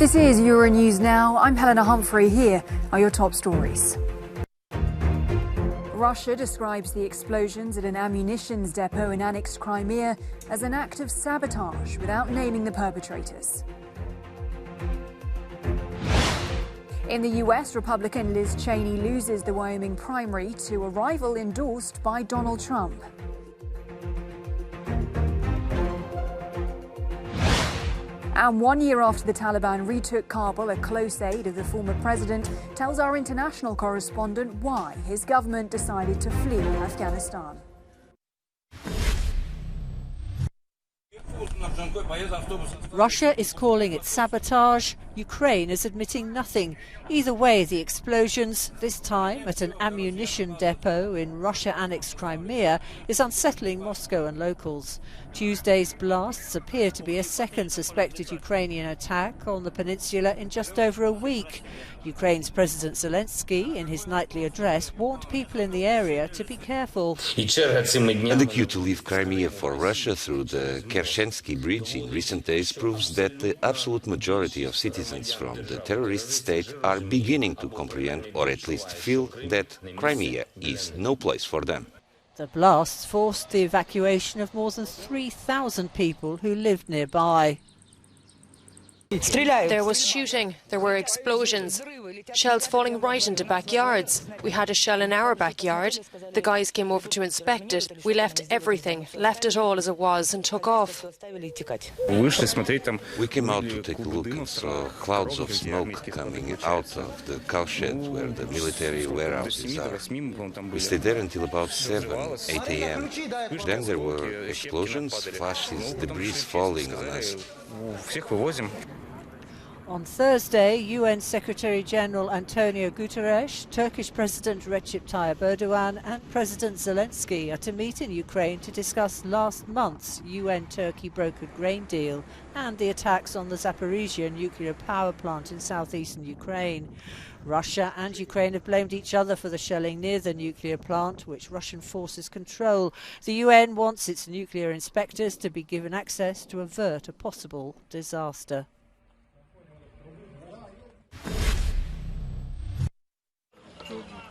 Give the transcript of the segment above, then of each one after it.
This is Euronews Now. I'm Helena Humphrey. Here are your top stories. Russia describes the explosions at an ammunitions depot in annexed Crimea as an act of sabotage without naming the perpetrators. In the US, Republican Liz Cheney loses the Wyoming primary to a rival endorsed by Donald Trump. And 1 year after the Taliban retook Kabul, a close aide of the former president tells our international correspondent why his government decided to flee Afghanistan. Russia is calling it sabotage. Ukraine is admitting nothing. Either way, the explosions, this time at an ammunition depot in Russia-annexed Crimea, is unsettling Moscow and locals. Tuesday's blasts appear to be a second suspected Ukrainian attack on the peninsula in just over a week. Ukraine's President Zelensky, in his nightly address, warned people in the area to be careful. The cue to leave Crimea for Russia through the Kerchensky Bridge in recent days proves that the absolute majority of citizens from the terrorist state are beginning to comprehend, or at least feel, that Crimea is no place for them. The blasts forced the evacuation of more than 3,000 people who lived nearby. There was shooting, there were explosions, shells falling right into backyards. We had a shell in our backyard. The guys came over to inspect it. We left everything, left it all as it was and took off. We came out to take a look and saw clouds of smoke coming out of the cowshed where the military warehouses are. We stayed there until about 8 a.m. Then there were explosions, flashes, debris falling on us. On Thursday, UN Secretary-General Antonio Guterres, Turkish President Recep Tayyip Erdogan and President Zelensky are to meet in Ukraine to discuss last month's UN-Turkey brokered grain deal and the attacks on the Zaporizhzhia nuclear power plant in southeastern Ukraine. Russia and Ukraine have blamed each other for the shelling near the nuclear plant, which Russian forces control. The UN wants its nuclear inspectors to be given access to avert a possible disaster.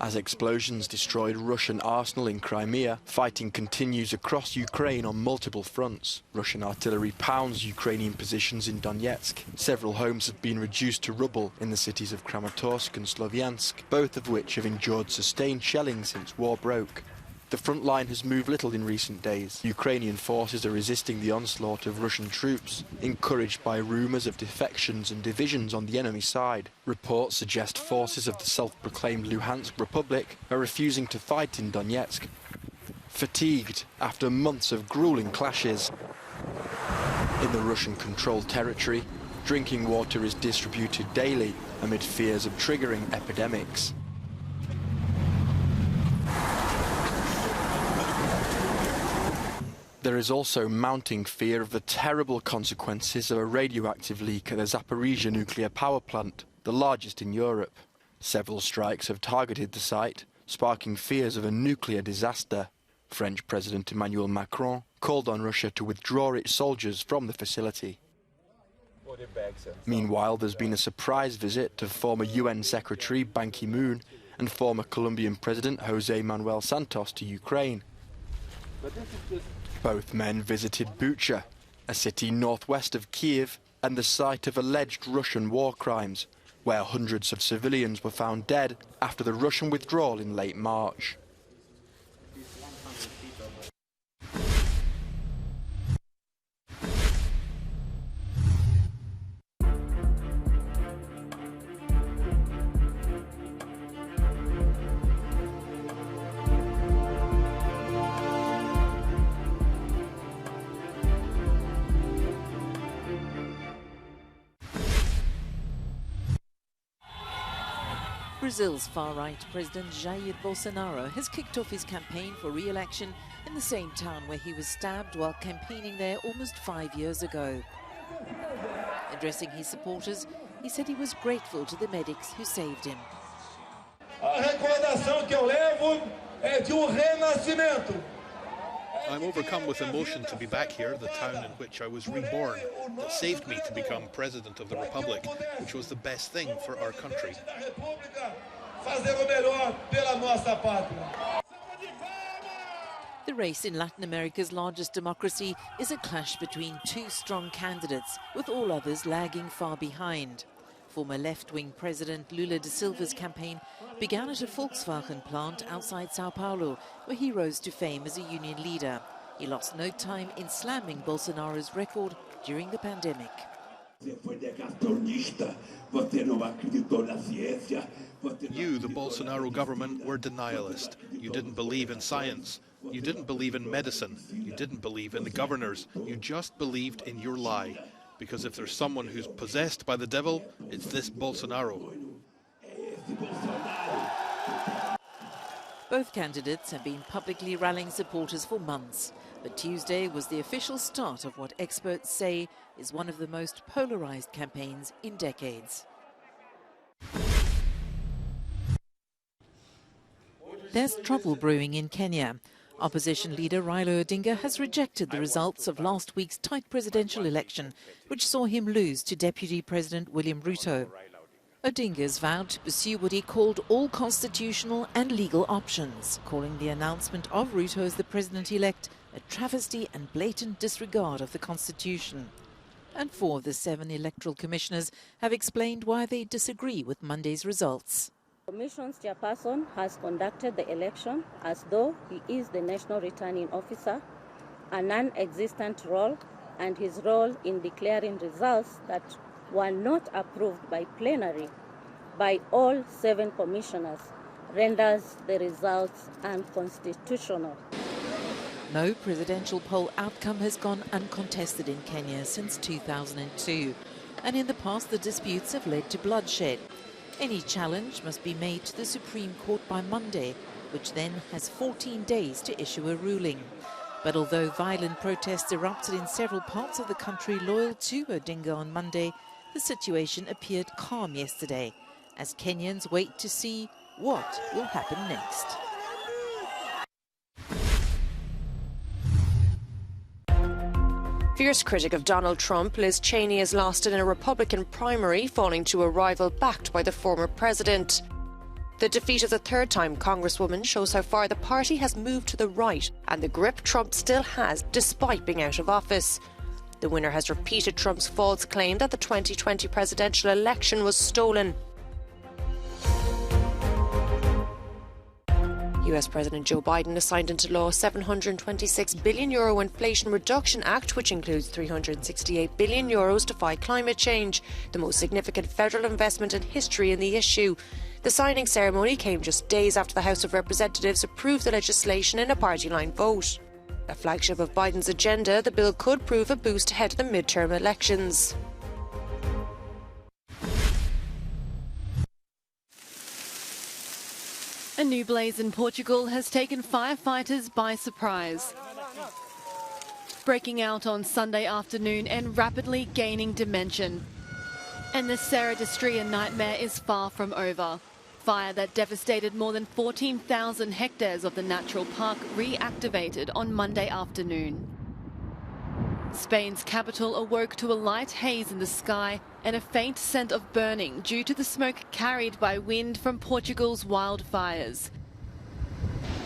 As explosions destroyed Russian arsenal in Crimea, fighting continues across Ukraine on multiple fronts. Russian artillery pounds Ukrainian positions in Donetsk. Several homes have been reduced to rubble in the cities of Kramatorsk and Sloviansk, both of which have endured sustained shelling since war broke. The front line has moved little in recent days. Ukrainian forces are resisting the onslaught of Russian troops, encouraged by rumours of defections and divisions on the enemy side. Reports suggest forces of the self-proclaimed Luhansk Republic are refusing to fight in Donetsk. Fatigued after months of grueling clashes. In the Russian-controlled territory, drinking water is distributed daily amid fears of triggering epidemics. There is also mounting fear of the terrible consequences of a radioactive leak at the Zaporizhzhia nuclear power plant, the largest in Europe. Several strikes have targeted the site, sparking fears of a nuclear disaster. French President Emmanuel Macron called on Russia to withdraw its soldiers from the facility. Meanwhile, there's been a surprise visit to former UN Secretary Ban Kimoon and former Colombian President José Manuel Santos to Ukraine. Both men visited Bucha, a city northwest of Kiev and the site of alleged Russian war crimes, where hundreds of civilians were found dead after the Russian withdrawal in late March. Brazil's far-right President Jair Bolsonaro has kicked off his campaign for re-election in the same town where he was stabbed while campaigning there almost 5 years ago. Addressing his supporters, he said he was grateful to the medics who saved him. A recordação que eu levo é de renascimento. I'm overcome with emotion to be back here, the town in which I was reborn, that saved me to become President of the Republic, which was the best thing for our country. The race in Latin America's largest democracy is a clash between two strong candidates, with all others lagging far behind. Former left-wing President Lula da Silva's campaign began at a Volkswagen plant outside Sao Paulo, where he rose to fame as a union leader. He lost no time in slamming Bolsonaro's record during the pandemic. You, the Bolsonaro government, were denialist. You didn't believe in science. You didn't believe in medicine. You didn't believe in the governors. You just believed in your lie. Because if there's someone who's possessed by the devil, it's this Bolsonaro. Both candidates have been publicly rallying supporters for months, but Tuesday was the official start of what experts say is one of the most polarized campaigns in decades. There's trouble brewing in Kenya. Opposition leader Raila Odinga has rejected the results of last week's tight presidential election, which saw him lose to Deputy President William Ruto. Odinga's vowed to pursue what he called all constitutional and legal options, calling the announcement of Ruto as the president-elect a travesty and blatant disregard of the constitution. And 4 of the 7 electoral commissioners have explained why they disagree with Monday's results. The Commission's chairperson has conducted the election as though he is the national returning officer, a non-existent role, and his role in declaring results that were not approved by plenary by all 7 commissioners renders the results unconstitutional. No presidential poll outcome has gone uncontested in Kenya since 2002, and in the past the disputes have led to bloodshed. Any challenge must be made to the Supreme Court by Monday, which then has 14 days to issue a ruling. But although violent protests erupted in several parts of the country loyal to Odinga on Monday, the situation appeared calm yesterday, as Kenyans wait to see what will happen next. Fierce critic of Donald Trump, Liz Cheney has lost in a Republican primary, falling to a rival backed by the former president. The defeat of the third-time Congresswoman shows how far the party has moved to the right and the grip Trump still has despite being out of office. The winner has repeated Trump's false claim that the 2020 presidential election was stolen. US President Joe Biden has signed into law a €726 billion Inflation Reduction Act, which includes €368 billion to fight climate change, the most significant federal investment in history in the issue. The signing ceremony came just days after the House of Representatives approved the legislation in a party-line vote. A flagship of Biden's agenda, the bill could prove a boost ahead of the midterm elections. A new blaze in Portugal has taken firefighters by surprise. Breaking out on Sunday afternoon and rapidly gaining dimension. And the Serra da Estrela nightmare is far from over. Fire that devastated more than 14,000 hectares of the natural park reactivated on Monday afternoon. Spain's capital awoke to a light haze in the sky and a faint scent of burning due to the smoke carried by wind from Portugal's wildfires.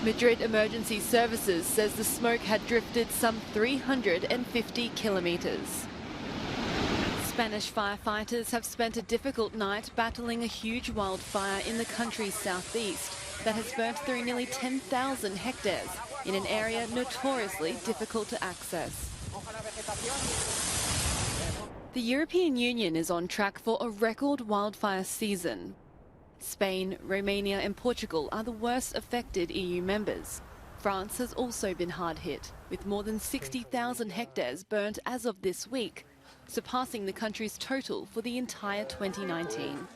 Madrid Emergency Services says the smoke had drifted some 350 kilometres. Spanish firefighters have spent a difficult night battling a huge wildfire in the country's southeast that has burnt through nearly 10,000 hectares in an area notoriously difficult to access. The European Union is on track for a record wildfire season. Spain, Romania and Portugal are the worst affected EU members. France has also been hard hit, with more than 60,000 hectares burnt as of this week, surpassing the country's total for the entire 2019.